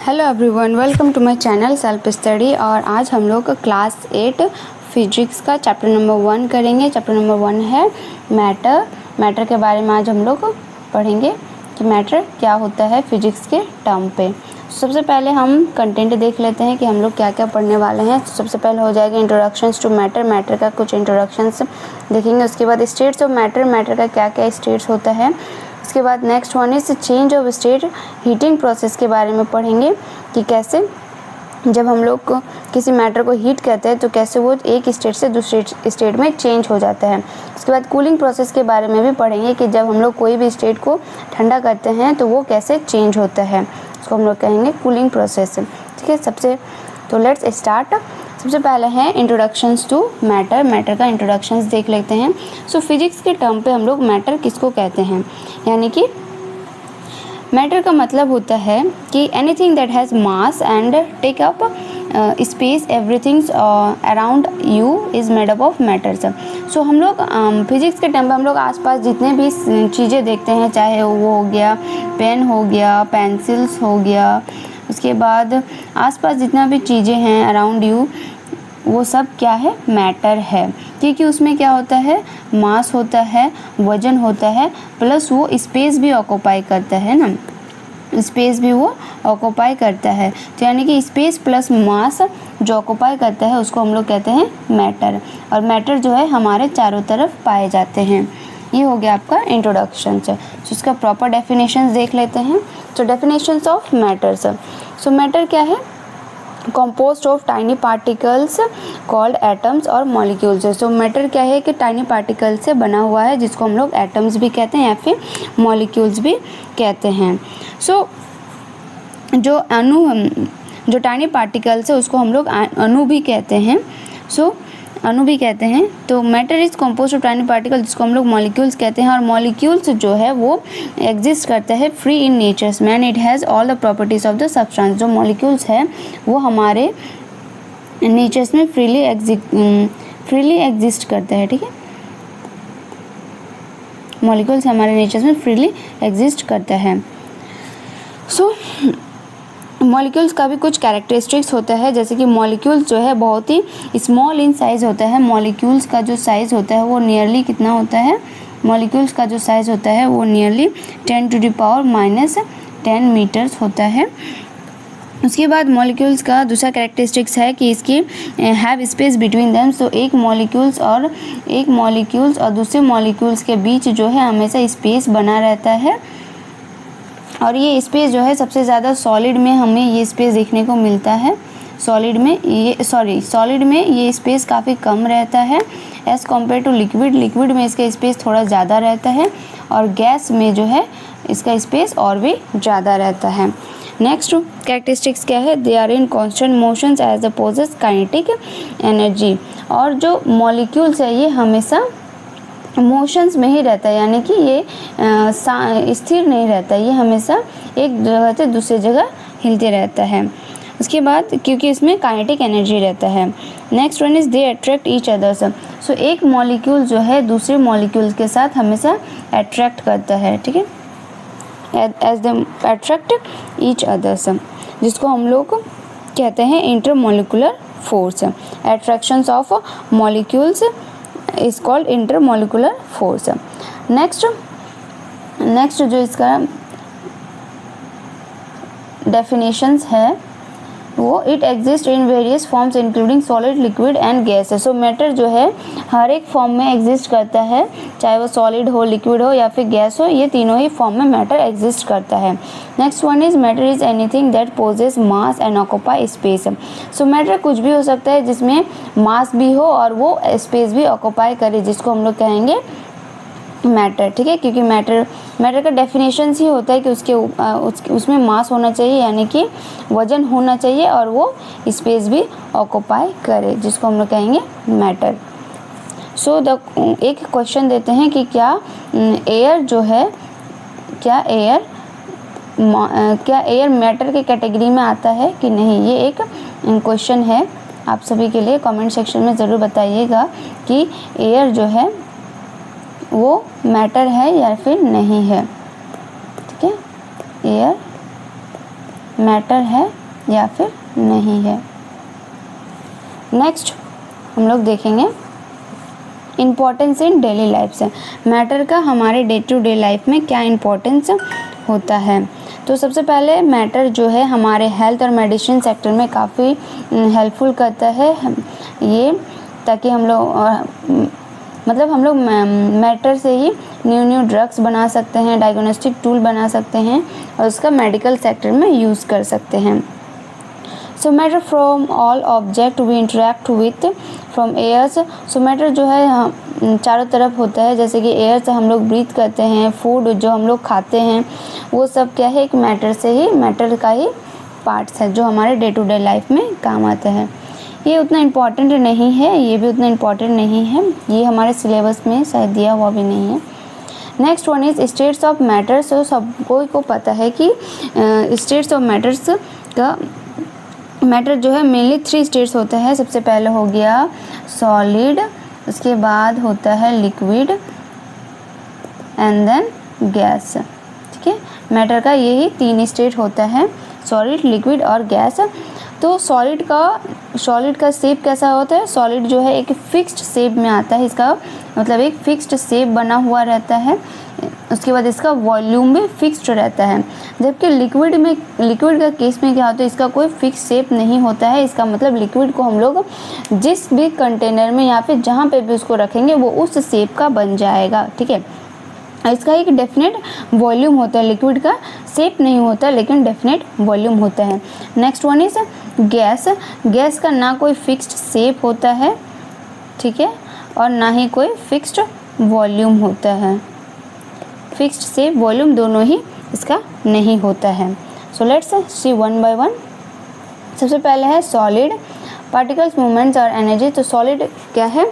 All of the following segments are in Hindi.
Hello everyone, welcome to my channel self study. और आज हम लोग क्लास 8 फिजिक्स का चैप्टर नंबर 1 करेंगे। चैप्टर नंबर 1 है मैटर के बारे में आज हम लोग पढ़ेंगे कि मैटर क्या होता है फिजिक्स के टर्म पे। सबसे पहले हम कंटेंट देख लेते हैं कि हम लोग क्या क्या पढ़ने वाले हैं। तो सबसे पहले हो जाएगा इंट्रोडक्शंस टू मैटर का कुछ इंट्रोडक्शंस देखेंगे। उसके बाद स्टेट्स ऑफ मैटर का क्या क्या स्टेट्स होता है। उसके बाद next one is change of state, heating process के बारे में पढ़ेंगे कि कैसे जब हम लोग किसी मैटर को हीट करते हैं तो कैसे वो एक स्टेट से दूसरे स्टेट में चेंज हो जाता है। उसके बाद कूलिंग प्रोसेस के बारे में भी पढ़ेंगे कि जब हम लोग कोई भी स्टेट को ठंडा करते हैं तो वो कैसे चेंज होता है, उसको हम लोग कहेंगे कूलिंग प्रोसेस। ठीक है, तो लेट्स स्टार्ट। सबसे पहले है इंट्रोडक्शंस टू मैटर का इंट्रोडक्शंस देख लेते हैं। सो फिजिक्स के टर्म पे हम लोग मैटर किसको कहते हैं, यानी कि मैटर का मतलब होता है कि anything that has mass and take up space, everything around you is made up of matters. So हम लोग फिजिक्स के टाइम पे हम लोग आसपास जितने भी चीज़ें देखते हैं, चाहे वो हो गया पेन हो गया, पेंसिल्स हो गया, उसके बाद आसपास जितना भी चीज़ें हैं अराउंड यू, वो सब क्या है, मैटर है। क्योंकि उसमें क्या होता है, मास होता है, वजन होता है, प्लस वो स्पेस भी ऑक्यूपाई करता है ना, स्पेस भी वो ऑक्यूपाई करता है। तो यानी कि स्पेस प्लस मास जो ऑक्यूपाई करता है उसको हम लोग कहते हैं मैटर। और मैटर जो है हमारे चारों तरफ पाए जाते हैं। ये हो गया आपका इंट्रोडक्शन। तो इसका प्रॉपर डेफिनेशंस देख लेते हैं। तो definitions of matters. So matter क्या है, composed of tiny particles called atoms और molecules। सो मैटर क्या है कि टाइनी पार्टिकल से बना हुआ है, जिसको हम लोग एटम्स भी कहते हैं या फिर मॉलिक्यूल्स भी कहते हैं। सो जो टाइनी पार्टिकल्स है उसको हम लोग अणु भी कहते हैं। अणु भी कहते हैं। तो matter is compose of tiny particle, जिसको हम लोग मॉलिक्यूल्स कहते हैं। और मॉलिक्यूल्स जो है वो एग्जिस्ट करता है फ्री इन नेचर्स में and it has all the properties of the substance. जो मॉलिक्यूल्स है वो हमारे नेचर्स में फ्रीली एग्जिस्ट करता है। ठीक है, मॉलिक्यूल्स हमारे नेचर्स में फ्रीली एग्जिस्ट करता है। मॉलिक्यूल्स का भी कुछ कैरेक्टरिस्टिक्स होता है, जैसे कि मॉलिक्यूल्स जो है बहुत ही स्मॉल इन साइज़ होता है। मॉलिक्यूल्स का जो साइज़ होता है वो नियरली कितना होता है, मॉलिक्यूल्स का जो साइज़ होता है वो नियरली 10⁻⁻10 मीटर्स होता है। उसके बाद मॉलिक्यूल्स का दूसरा कैरेक्टरिस्टिक्स है कि इसकी हैव स्पेस बिटवीन देम। सो एक मॉलिक्यूल्स और दूसरे मॉलिक्यूल्स के बीच जो है हमेशा स्पेस बना रहता है। और ये स्पेस जो है सबसे ज़्यादा सॉलिड में हमें ये स्पेस देखने को मिलता है। सॉलिड में ये स्पेस काफ़ी कम रहता है एज़ कम्पेयर टू लिक्विड में इसका स्पेस थोड़ा ज़्यादा रहता है। और गैस में जो है इसका स्पेस और भी ज़्यादा रहता है। नेक्स्ट कैरेक्टरिस्टिक्स क्या है, they are in constant motions as the possess kinetic energy. और जो मॉलिक्यूल्स है ये हमेशा मोशंस में ही रहता है, यानी कि ये स्थिर नहीं रहता, ये हमेशा एक जगह से दूसरी जगह हिलते रहता है। उसके बाद क्योंकि इसमें काइनेटिक एनर्जी रहता है। Next one is they attract each others. So एक मॉलिक्यूल जो है दूसरे मॉलिक्यूल के साथ हमेशा अट्रैक्ट करता है। ठीक है, as they attract each others, जिसको हम लोग कहते हैं intermolecular force. Attractions of molecules is called intermolecular force. Next जो इसका डेफिनेशंस है वो it exist in various forms including solid, liquid and gas. So matter जो है हर एक फॉर्म में एग्जिस्ट करता है, चाहे वो सॉलिड हो, लिक्विड हो या फिर गैस हो, ये तीनों ही फॉर्म में मैटर एग्जिस्ट करता है। Next one is matter is anything that possess mass and occupy space. So matter कुछ भी हो सकता है जिसमें मास भी हो और वो स्पेस भी ऑक्यूपाई करे, जिसको हम लोग कहेंगे मैटर। ठीक है, क्योंकि मैटर का डेफिनेशन ही होता है कि उसमें मास होना चाहिए, यानी कि वजन होना चाहिए, और वो स्पेस भी ऑक्यूपाई करे, जिसको हम लोग कहेंगे मैटर। सो एक क्वेश्चन देते हैं कि क्या एयर जो है, क्या एयर मैटर के कैटेगरी में आता है कि नहीं। ये एक क्वेश्चन है आप सभी के लिए, कमेंट सेक्शन में ज़रूर बताइएगा कि एयर जो है वो मैटर है या फिर नहीं है। ठीक है, एयर मैटर है या फिर नहीं है। नेक्स्ट हम लोग देखेंगे इम्पोर्टेंस इन डेली लाइफ से। मैटर का हमारे डे टू डे लाइफ में क्या इम्पोर्टेंस होता है। तो सबसे पहले मैटर जो है हमारे हेल्थ और मेडिसिन सेक्टर में काफ़ी हेल्पफुल करता है ये, ताकि हम लोग मैटर से ही न्यू ड्रग्स बना सकते हैं, डायग्नोस्टिक टूल बना सकते हैं और उसका मेडिकल सेक्टर में यूज़ कर सकते हैं। So matter from all object we interact with from airs. So matter जो है चारों तरफ होता है, जैसे कि एयर से हम लोग ब्रीथ करते हैं, फूड जो हम लोग खाते हैं वो सब क्या है, एक मैटर का ही पार्ट्स है जो हमारे डे टू डे लाइफ में काम आता है। ये उतना इम्पॉर्टेंट नहीं है, ये भी उतना इम्पॉर्टेंट नहीं है, ये हमारे सिलेबस में शायद दिया हुआ भी नहीं है। Next one is states of matters. तो सबको को पता है कि स्टेट्स ऑफ मैटर्स का मैटर जो है मेनली 3 स्टेट्स होते हैं। सबसे पहले हो गया सॉलिड, उसके बाद होता है लिक्विड एंड देन गैस। ठीक है, मैटर का यही 3 स्टेट होता है, सॉलिड, लिक्विड और गैस। तो सॉलिड का शेप कैसा होता है, सॉलिड जो है एक फिक्स्ड शेप में आता है, इसका मतलब एक फिक्स्ड शेप बना हुआ रहता है, उसके बाद इसका वॉल्यूम भी फिक्स्ड रहता है। जबकि लिक्विड का केस में क्या होता है, इसका कोई फिक्स शेप नहीं होता है, इसका मतलब लिक्विड को हम लोग जिस भी कंटेनर में या फिर जहाँ पे भी उसको रखेंगे वो उस शेप का बन जाएगा। ठीक है, इसका एक डेफिनेट वॉल्यूम होता है, लिक्विड का शेप नहीं होता लेकिन डेफिनेट वॉल्यूम होता है। Next one is gas. Gas का ना कोई फिक्स्ड शेप होता है, ठीक है, और ना ही कोई फिक्स्ड वॉल्यूम होता है। फिक्स्ड शेप वॉल्यूम दोनों ही इसका नहीं होता है। So let's see one by one. सबसे पहले है सॉलिड, पार्टिकल्स, मूवमेंट्स और एनर्जी। तो सॉलिड क्या है,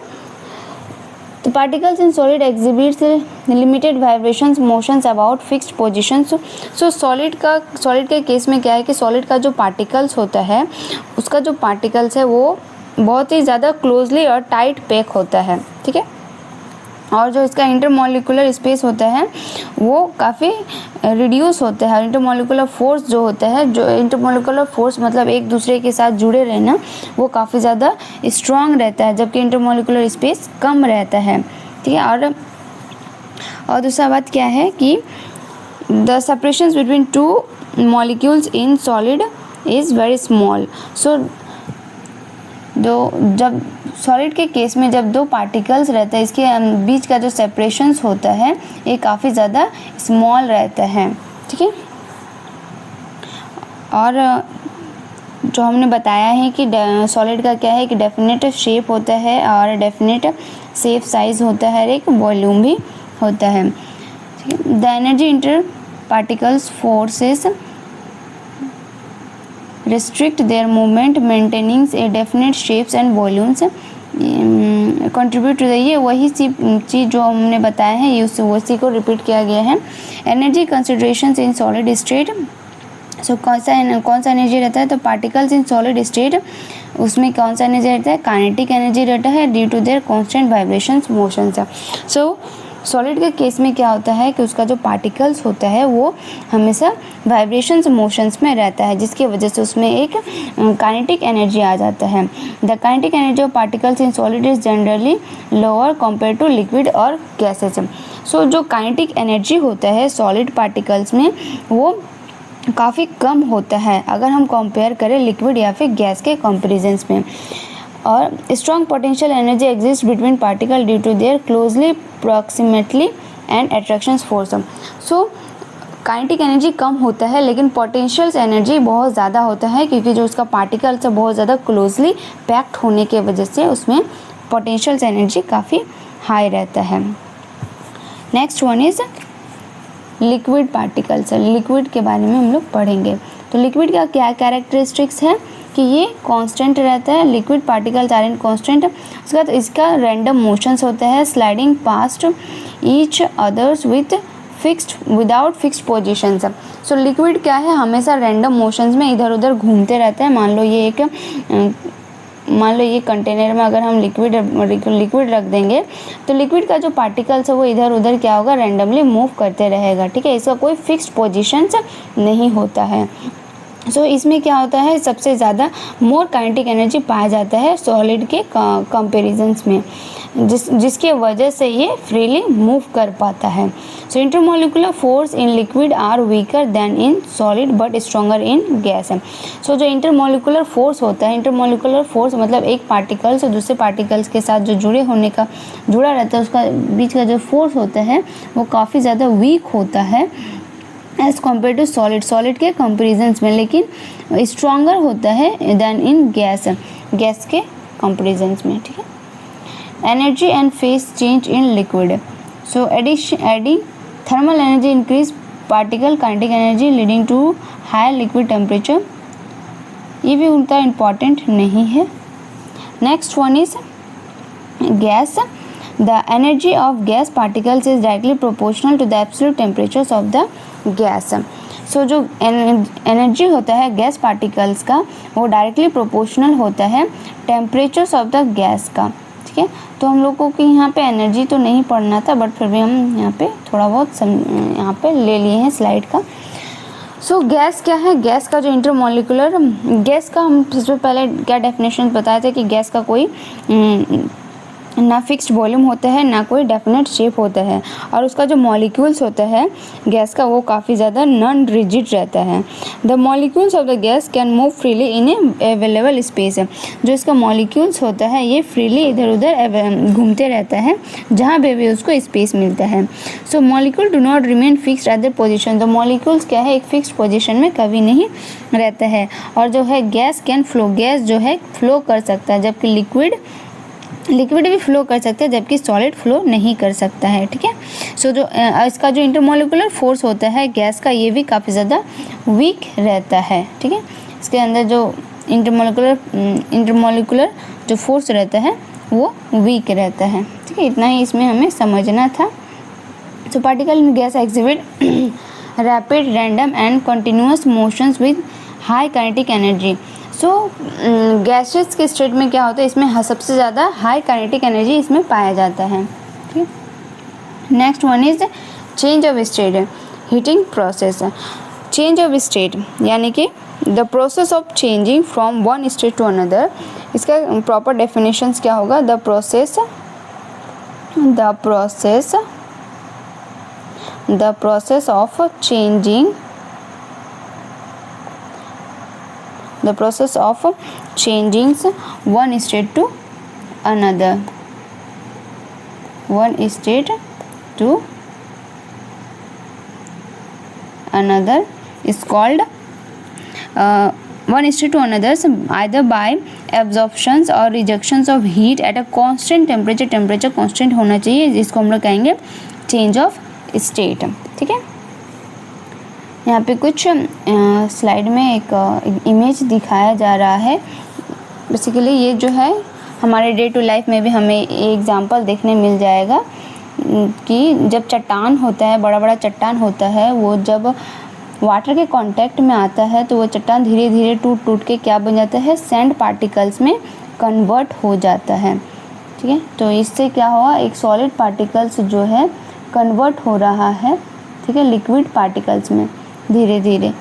तो particles in solid exhibits limited vibrations motions about fixed positions. So solid के केस में क्या है कि सॉलिड का जो पार्टिकल्स होता है उसका जो पार्टिकल्स है वो बहुत ही ज़्यादा क्लोजली और टाइट पैक होता है। ठीक है, और जो इसका इंटरमॉलिक्यूलर स्पेस होता है वो काफ़ी रिड्यूस होता है। इंटरमॉलिक्यूलर फोर्स जो होता है, जो इंटरमॉलिक्यूलर फोर्स मतलब एक दूसरे के साथ जुड़े रहना, वो काफ़ी ज़्यादा स्ट्रॉन्ग रहता है, जबकि इंटरमॉलिक्यूलर स्पेस कम रहता है। ठीक है, और दूसरा बात क्या है कि the separations between 2 molecules in solid is very small. So जब सॉलिड के केस में जब 2 पार्टिकल्स रहते हैं, इसके बीच का जो सेपरेशंस होता है ये काफ़ी ज़्यादा स्मॉल रहता है। ठीक है, और जो हमने बताया है कि सॉलिड का क्या है कि डेफिनेट शेप होता है और डेफिनेट शेप साइज होता है, एक वॉल्यूम भी होता है। The energy inter particles forces restrict their movement maintaining a definite shapes and volumes contribute to the, ये वही चीज़ जो हमने बताया है ये उसी को रिपीट किया गया है। Energy considerations in solid state. So कौन सा एनर्जी रहता है, तो पार्टिकल्स इन सॉलिड स्टेट उसमें कौन सा एनर्जी रहता है, काइनेटिक एनर्जी रहता है due to their constant vibrations motions. So solid के केस में क्या होता है कि उसका जो पार्टिकल्स होता है वो हमेशा वाइब्रेशंस मोशंस में रहता है, जिसकी वजह से उसमें एक काइनेटिक एनर्जी आ जाता है। The kinetic energy of particles in solid is generally lower compare to liquid और गैसेज। सो जो काइनेटिक एनर्जी होता है सॉलिड पार्टिकल्स में वो काफ़ी कम होता है अगर हम कंपेयर करें लिक्विड या फिर गैस के कंपेरिजन्स में। और strong potential energy exist between particle due to their closely proximately and attraction force. So kinetic energy कम होता है लेकिन पोटेंशियल एनर्जी बहुत ज़्यादा होता है, क्योंकि जो उसका पार्टिकल से बहुत ज़्यादा क्लोजली पैक्ड होने के वजह से उसमें पोटेंशियल एनर्जी काफ़ी हाई रहता है। Next one is liquid particles. Liquid के बारे में हम लोग पढ़ेंगे। तो लिक्विड का क्या कैरेक्टरिस्टिक्स है कि ये कांस्टेंट रहता है, liquid particles are in constant. उसके बाद इसका रैंडम मोशंस होता है, sliding past each others with without fixed positions. So liquid क्या है, हमेशा रैंडम मोशंस में इधर उधर घूमते रहता है। मान लो ये कंटेनर में अगर हम लिक्विड रख देंगे तो लिक्विड का जो पार्टिकल्स है वो इधर उधर क्या होगा, रैंडमली मूव करते रहेगा। ठीक है, इसका कोई फिक्स्ड पोजीशंस नहीं होता है। सो इसमें क्या होता है, सबसे ज़्यादा मोर काइनेटिक एनर्जी पाया जाता है सॉलिड के कंपेरिजन्स में, जिसके वजह से ये फ्रीली मूव कर पाता है। So intermolecular force in liquid are weaker than in solid but stronger in gas. So जो इंटरमोलिकुलर फोर्स होता है, इंटरमोलिकुलर फोर्स मतलब एक पार्टिकल से दूसरे पार्टिकल्स के साथ जो जुड़ा रहता है, उसका बीच का जो फोर्स होता है वो काफ़ी ज़्यादा वीक होता है एज़ कम्पेयर टू सॉलिड के कंपेरिजन्स में, लेकिन स्ट्रॉन्गर होता है देन इन गैस के कंपेरिजन्स में। ठीक है। Energy and phase change in liquid. So adding thermal energy increase particle kinetic energy leading to higher liquid temperature. ये भी उतना इम्पॉर्टेंट नहीं है। Next one is gas. The energy of gas particles is directly proportional to the absolute temperatures of the gas. So जो एनर्जी होता है गैस पार्टिकल्स का वो डायरेक्टली प्रोपोर्शनल होता है टेम्परेचर्स ऑफ द गैस का। ठीक है, तो हम लोगों को यहाँ पे एनर्जी तो नहीं पढ़ना था, बट फिर भी हम यहाँ पे थोड़ा बहुत यहाँ पे ले लिए हैं स्लाइड का। सो गैस क्या है, गैस का जो इंटरमोलिकुलर गैस का हम सबसे पहले क्या डेफिनेशन बताए थे कि गैस का कोई ना फिक्स्ड वॉल्यूम होता है ना कोई डेफिनेट शेप होता है, और उसका जो मॉलिक्यूल्स होता है गैस का वो काफ़ी ज़्यादा नॉन रिजिड रहता है। The molecules of the gas can move freely in A available space. जो इसका मॉलिक्यूल्स होता है ये फ्रीली इधर उधर घूमते रहता है जहाँ पे भी उसको स्पेस मिलता है। So molecule do not remain fixed at the position. तो मॉलिक्यूल्स क्या है, एक फिक्स्ड पोजिशन में कभी नहीं रहता है। और जो है गैस कैन फ्लो, गैस जो है फ्लो कर सकता है, जबकि लिक्विड भी फ्लो कर सकता है जबकि सॉलिड फ्लो नहीं कर सकता है। ठीक है। सो जो इसका जो इंटरमोलिकुलर फोर्स होता है गैस का ये भी काफ़ी ज़्यादा वीक रहता है। ठीक है, इसके अंदर जो इंटरमोलिकुलर जो फोर्स रहता है वो वीक रहता है। ठीक है, इतना ही इसमें हमें समझना था। So particle in gas exhibit rapid random and continuous motions with high kinetic energy. So gases के स्टेट में क्या होता है, इसमें सबसे ज़्यादा हाई काइनेटिक एनर्जी इसमें पाया जाता है। ठीक है। Next one is change of state, heating process. Change of state यानी कि the process of changing from one state to another. इसका प्रॉपर डेफिनेशंस क्या होगा, the process of changing the process of changing one state to another, one state to another is called one state to another either by absorptions or rejections of heat at a constant temperature constant होना चाहिए, जिसको हम लोग कहेंगे change of state। ठीक है, यहाँ पे कुछ स्लाइड में एक इमेज दिखाया जा रहा है। बेसिकली ये जो है हमारे डे टू लाइफ में भी हमें एग्जांपल देखने मिल जाएगा कि जब चट्टान होता है, बड़ा बड़ा चट्टान होता है, वो जब वाटर के कांटेक्ट में आता है तो वो चट्टान धीरे धीरे टूट के क्या बन जाता है, सैंड पार्टिकल्स में कन्वर्ट हो जाता है। ठीक है, तो इससे क्या हुआ, एक सॉलिड पार्टिकल्स जो है कन्वर्ट हो रहा है। ठीक है, लिक्विड पार्टिकल्स में धीरे धीरे,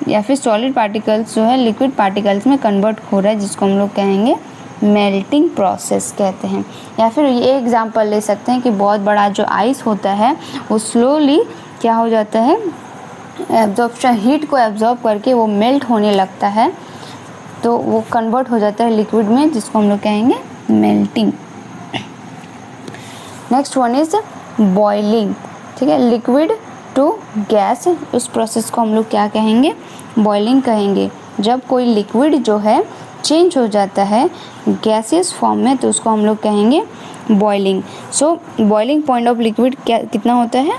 या फिर सॉलिड पार्टिकल्स जो है लिक्विड पार्टिकल्स में कन्वर्ट हो रहा है, जिसको हम लोग कहेंगे मेल्टिंग प्रोसेस कहते हैं। या फिर ये एग्जांपल ले सकते हैं कि बहुत बड़ा जो आइस होता है वो स्लोली क्या हो जाता है, एब्जॉर्प्शन, हीट को एब्जॉर्ब करके वो मेल्ट होने लगता है, तो वो कन्वर्ट हो जाता है लिक्विड में, जिसको हम लोग कहेंगे melting. Next one is boiling. ठीक है, लिक्विड टू गैस, उस प्रोसेस को हम लोग क्या कहेंगे, बॉइलिंग कहेंगे। जब कोई लिक्विड जो है चेंज हो जाता है गैसियस फॉर्म में तो उसको हम लोग कहेंगे boiling. So boiling point of liquid क्या कितना होता है,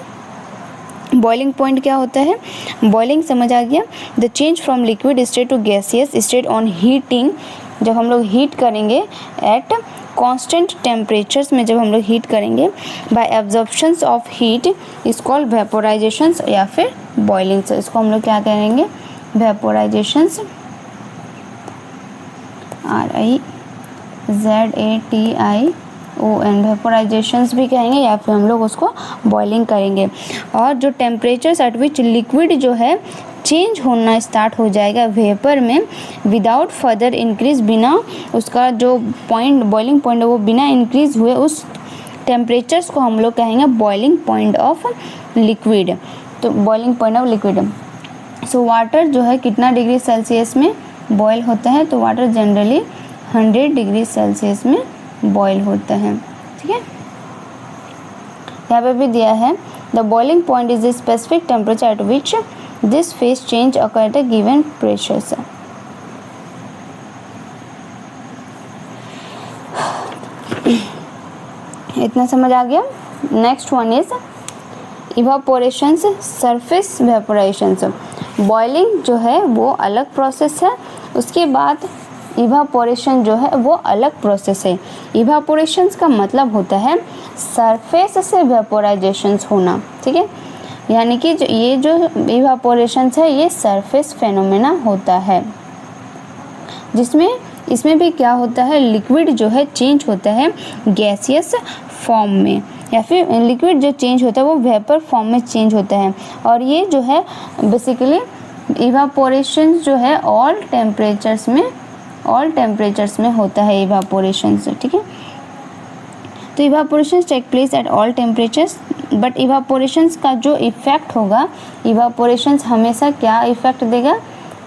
बॉइलिंग पॉइंट क्या होता है, बॉइलिंग समझ आ गया, the change from liquid state to gaseous state on heating. जब हम लोग हीट करेंगे एट कांस्टेंट टेम्परेचर्स में, जब हम लोग हीट करेंगे by absorptions of heat is called vaporisations या फिर बॉइलिंग। से इसको हम लोग क्या कहेंगे, वेपोराइजेशंस, RIZATION, वेपोराइजेशंस भी कहेंगे या फिर हम लोग उसको बॉइलिंग करेंगे। और जो टेम्परेचर्स एट विच लिक्विड जो है चेंज होना स्टार्ट हो जाएगा वेपर में विदाउट फर्दर इंक्रीज, बिना उसका जो पॉइंट बॉइलिंग पॉइंट है वो बिना इंक्रीज हुए, उस टेम्परेचर्स को हम लोग कहेंगे बॉइलिंग पॉइंट ऑफ लिक्विड। तो boiling point of liquid. So water जो है कितना डिग्री सेल्सियस में बॉयल होता है, तो वाटर जनरली 100 डिग्री सेल्सियस में बॉयल होता है। ठीक है, यहाँ पे भी दिया है the boiling point is the specific temperature at which this phase change occur at a given pressure से। इतना समझ आ गया। Next one is evaporations, surface vaporisations. Boiling जो है वो अलग प्रोसेस है, उसके बाद इवापोरेशन जो है वो अलग प्रोसेस है। इवापोरेशंस का मतलब होता है सरफेस से वेपोराइजेशंस होना। ठीक है, यानी कि ये जो इवापोरेशंस है ये सरफेस फेनोमेना होता है, जिसमें इसमें भी क्या होता है, लिक्विड जो है चेंज होता है गैसियस फॉर्म में, या फिर लिक्विड जो चेंज होता है वो वेपर फॉर्म में चेंज होता है। और ये जो है बेसिकली इवापोरेशन जो है ऑल टेम्परेचर्स में होता है इवापोरेशंस। ठीक है, तो evaporations take place at all temperatures, but evaporations का जो इफ़ेक्ट होगा, इवापोरेशंस हमेशा क्या इफ़ेक्ट देगा,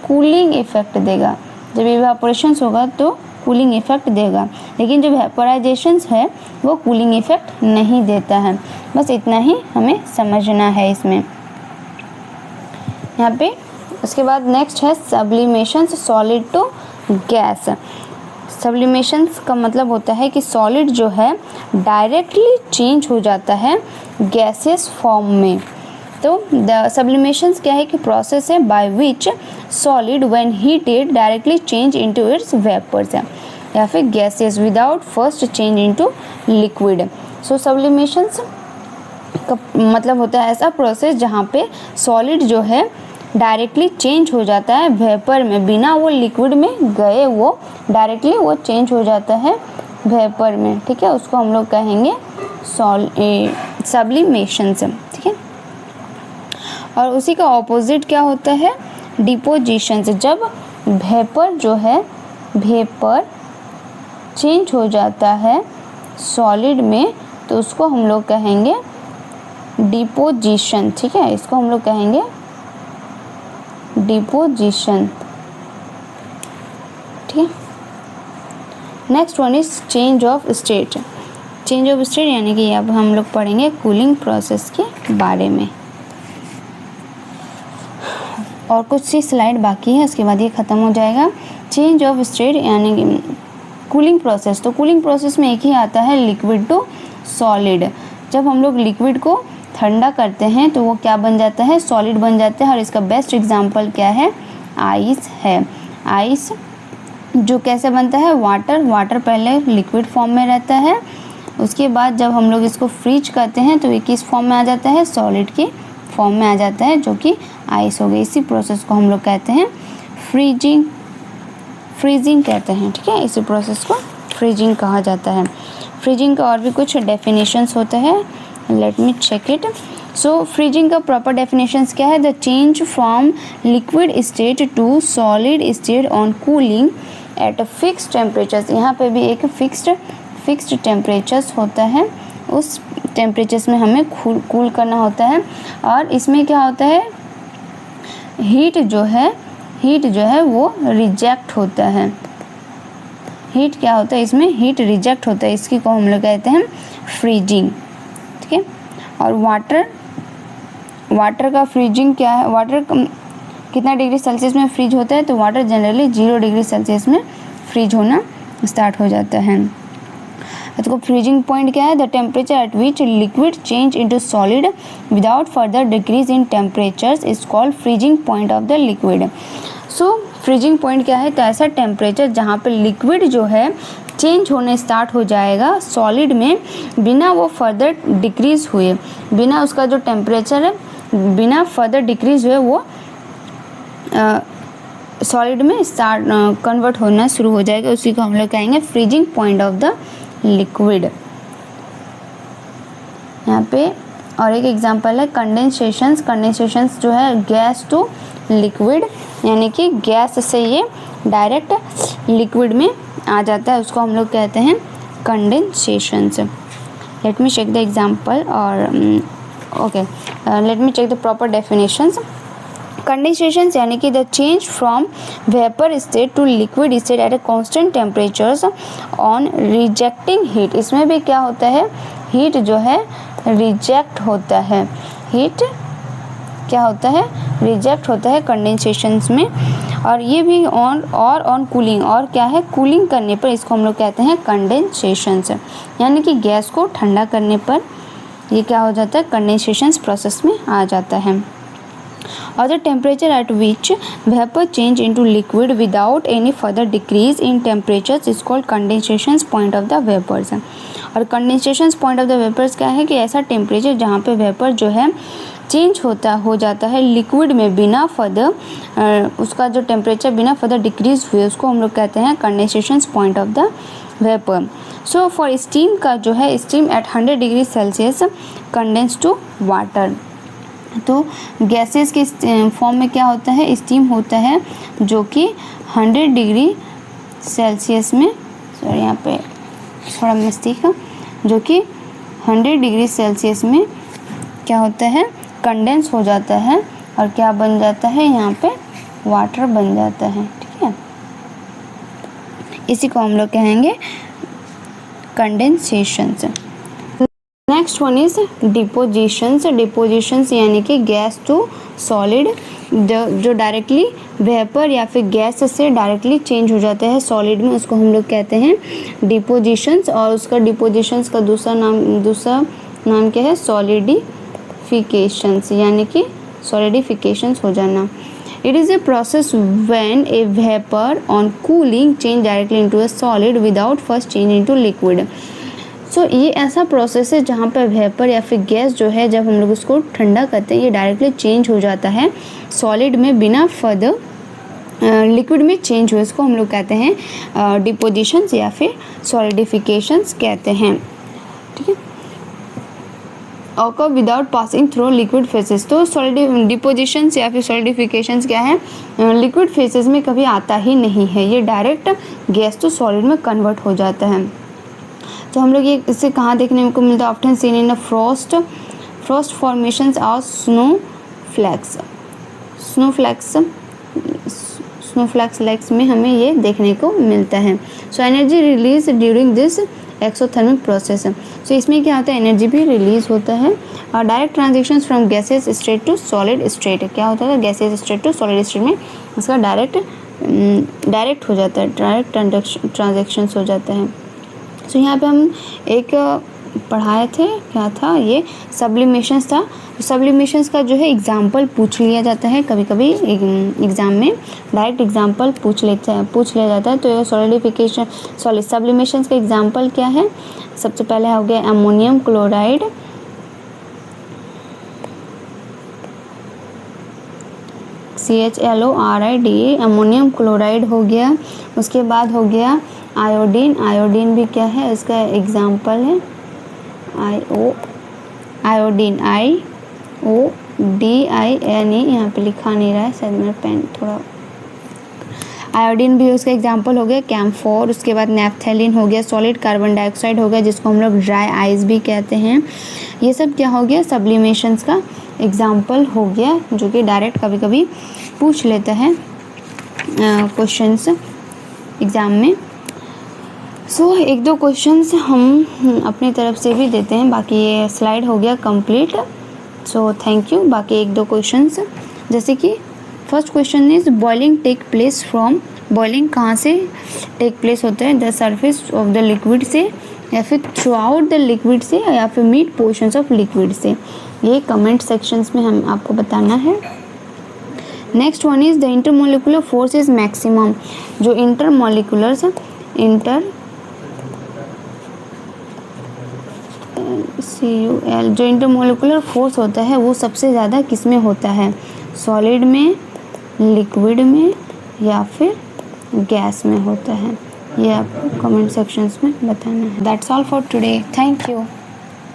कूलिंग इफ़ेक्ट देगा। जब इवापोरेशंस होगा तो कूलिंग इफ़ेक्ट देगा, लेकिन जब वेपोराइजेशंस है वो कूलिंग इफ़ेक्ट नहीं देता है। बस इतना ही हमें समझना है इसमें यहाँ पे। उसके बाद नेक्स्ट है सब्लिमेशंस, सॉलिड टू गैस। सब्लिमेशंस का मतलब होता है कि सॉलिड जो है डायरेक्टली चेंज हो जाता है गैसियस फॉर्म में। तो द सब्लिमेशंस क्या है कि प्रोसेस है by which solid when heated directly change into its vapours, या फिर gases without first change into liquid. So sublimations का मतलब होता है ऐसा प्रोसेस जहाँ पे सॉलिड जो है डायरेक्टली चेंज हो जाता है वेपर में, बिना वो लिक्विड में गए वो डायरेक्टली वो चेंज हो जाता है वेपर में। ठीक है, उसको हम लोग कहेंगे सब्लिमेशंस। ठीक है, और उसी का ऑपोजिट क्या होता है, डिपोजिशंस। जब वेपर जो है वेपर चेंज हो जाता है सॉलिड में तो उसको हम लोग कहेंगे डिपोजिशन। ठीक है, इसको हम लोग कहेंगे डिपोजिशन। ठीक है, next one is change of state. Change of state यानी कि अब हम लोग पढ़ेंगे कूलिंग प्रोसेस के बारे में, और कुछ सी स्लाइड बाकी है, उसके बाद ये ख़त्म हो जाएगा। चेंज ऑफ स्टेट यानी कि कूलिंग प्रोसेस, तो कूलिंग प्रोसेस में एक ही आता है लिक्विड टू सॉलिड। जब हम लोग लिक्विड को ठंडा करते हैं तो वो क्या बन जाता है, सॉलिड बन जाता है। और इसका बेस्ट एग्जांपल क्या है, आइस है। आइस जो कैसे बनता है, वाटर पहले लिक्विड फॉर्म में रहता है, उसके बाद जब हम लोग इसको फ्रीज करते हैं तो ये किस फॉर्म में आ जाता है, सॉलिड की फॉर्म में आ जाता है, जो कि आइस हो गई। इसी प्रोसेस को हम लोग कहते हैं फ्रीजिंग कहते हैं। ठीक है, इसी प्रोसेस को फ्रीजिंग कहा जाता है। फ्रीजिंग का और भी कुछ डेफिनेशंस होता है, let me check it. So freezing का प्रॉपर डेफिनेशंस क्या है, the change from liquid state to solid state on cooling at fixed temperatures. यहाँ पे भी एक फिक्स्ड टेम्परेचर्स होता है, उस टेम्परेचर्स में हमें कूल करना होता है। और इसमें क्या होता है, हीट जो है वो रिजेक्ट होता है। हीट क्या होता है, इसमें हीट रिजेक्ट होता है, इसकी को हम लोग कहते हैं फ्रीजिंग। ठीक है, और वाटर का फ्रीजिंग क्या है, वाटर कितना डिग्री सेल्सियस में फ्रीज होता है, तो वाटर जनरली 0 डिग्री सेल्सियस में फ्रीज होना स्टार्ट हो जाता है। तो फ्रीजिंग पॉइंट क्या है, the temperature at which liquid change into solid without further decrease in temperatures is called freezing point of the liquid. So freezing point क्या है, तो ऐसा टेम्परेचर जहाँ पे लिक्विड जो है चेंज होने स्टार्ट हो जाएगा सॉलिड में, बिना वो फर्दर डिक्रीज हुए, बिना उसका जो टेम्परेचर है बिना फर्दर डिक्रीज हुए वो सॉलिड में कन्वर्ट होना शुरू हो जाएगा। उसी को हम लोग कहेंगे freezing point of the liquid. यहाँ पे और एक एग्जांपल है कंडेंसेशंस जो है गैस टू लिक्विड, यानी कि गैस से ये डायरेक्ट लिक्विड में आ जाता है, उसको हम लोग कहते हैं condensations. Let me check the example और okay, let me check the proper definitions. Condensations यानी कि the change from vapour state to liquid state at a constant temperatures on rejecting heat. इसमें भी क्या होता है, हीट जो है रिजेक्ट होता है, हीट क्या होता है, रिजेक्ट होता है कंडेंसेशंस में। और ये भी ऑन कूलिंग, और क्या है, कूलिंग करने पर इसको हम लोग कहते हैं कंडेंसेशंस, यानी कि गैस को ठंडा करने पर ये क्या हो जाता है, कंडेंसेशंस प्रोसेस में आ जाता है। और the temperature at which vapour change into liquid without any further decrease in temperature is called condensations point of the vapours. और condensations point of the vapours क्या है कि ऐसा टेम्परेचर जहाँ पे वेपर जो है चेंज हो जाता है लिक्विड में बिना फर्दर उसका जो टेम्परेचर बिना फर्दर डिक्रीज हुए, उसको हम लोग कहते हैं condensations point of the vapour. So for steam का जो है, steam at 100 degree Celsius condense to water. तो गैसेस के फॉर्म में क्या होता है, स्टीम होता है जो कि 100 डिग्री सेल्सियस में, सॉरी यहाँ पे थोड़ा मिस्टेक है, जो कि 100 डिग्री सेल्सियस में क्या होता है, कंडेंस हो जाता है और क्या बन जाता है, यहाँ पे वाटर बन जाता है। ठीक है, इसी को हम लोग कहेंगे condensations. Next one is depositions. Depositions यानी कि गैस टू सॉलिड, जो डायरेक्टली वेपर या फिर गैस से डायरेक्टली चेंज हो जाता है सॉलिड में, उसको हम लोग कहते हैं डिपोजिशंस। और उसका डिपोजिशंस का दूसरा नाम क्या है, सॉलिडिफिकेशंस, यानी कि सॉलिडिफिकेशंस हो जाना। It is a process when a vapour on cooling change directly into a solid without first change into liquid. So ये ऐसा प्रोसेस है जहाँ पर वेपर या फिर गैस जो है, जब हम लोग उसको ठंडा करते हैं, ये डायरेक्टली चेंज हो जाता है सॉलिड में बिना फर्दर लिक्विड में चेंज हुए, इसको हम लोग कहते हैं डिपोजिशंस या फिर सॉलिडिफिकेशंस कहते हैं। ठीक है, occur without passing through liquid faces. तो डिपोजिशंस या फिर सॉलिडिफिकेशंस क्या है, लिक्विड फेसेस में कभी आता ही नहीं है, ये डायरेक्ट गैस टू सॉलिड में कन्वर्ट हो जाता है। तो हम लोग ये इससे कहाँ देखने को मिलता है, often seen in Frost formations और स्नोफ्लैक्स लेक्स में हमें ये देखने को मिलता है। So energy release during this exothermic process. So इसमें क्या होता है, एनर्जी भी रिलीज होता है। और direct transactions from gases state to solid state, क्या होता है, gases state to solid state में इसका डायरेक्ट हो जाता है, डायरेक्ट ट्रांजेक्शंस हो जाता है। सो यहाँ पे हम एक पढ़ाए थे, क्या था ये, सब्लिमेशंस था। सब्लिमेशंस का जो है एग्जाम्पल पूछ लिया जाता है, कभी कभी एग्ज़ाम में डायरेक्ट एग्जाम्पल पूछ लिया जाता है। तो ये सब्लिमेशंस का एग्जाम्पल क्या है, सबसे पहले हो गया ammonium chloride, CHLORIDE, ammonium chloride हो गया। उसके बाद हो गया आयोडीन भी क्या है, इसका एग्जाम्पल है आयोडीन, IODINE, यहाँ पे लिखा नहीं रहा है शायद, मेरा पेन थोड़ा, आयोडीन भी उसका एग्जाम्पल हो गया। कैम्फोर, उसके बाद नेफ्थैलिन हो गया, सॉलिड कार्बन डाइऑक्साइड हो गया जिसको हम लोग ड्राई आइस भी कहते हैं। ये सब क्या हो गया, सब्लिमेशंस का एग्जाम्पल हो गया, जो कि डायरेक्ट कभी कभी पूछ लेता है क्वेश्चंस एग्ज़ाम में। सो एक दो क्वेश्चंस हम अपनी तरफ से भी देते हैं, बाकी ये स्लाइड हो गया कंप्लीट। So thank you. बाकी एक दो क्वेश्चंस, जैसे कि first question is boiling take place from, boiling कहाँ से टेक प्लेस होता है, the surface of the liquid से, या फिर थ्रू आउट द लिक्विड से, या फिर मिड पोर्शंस ऑफ लिक्विड से। ये कमेंट सेक्शंस में हम आपको बताना है। Next one is the intermolecular force is maximum, जो जो इंटरमोलिकुलर फोर्स होता है वो सबसे ज़्यादा किस में होता है, सॉलिड में, लिक्विड में, या फिर गैस में होता है। ये आपको कमेंट सेक्शंस में बताना है। That's all for today, thank you.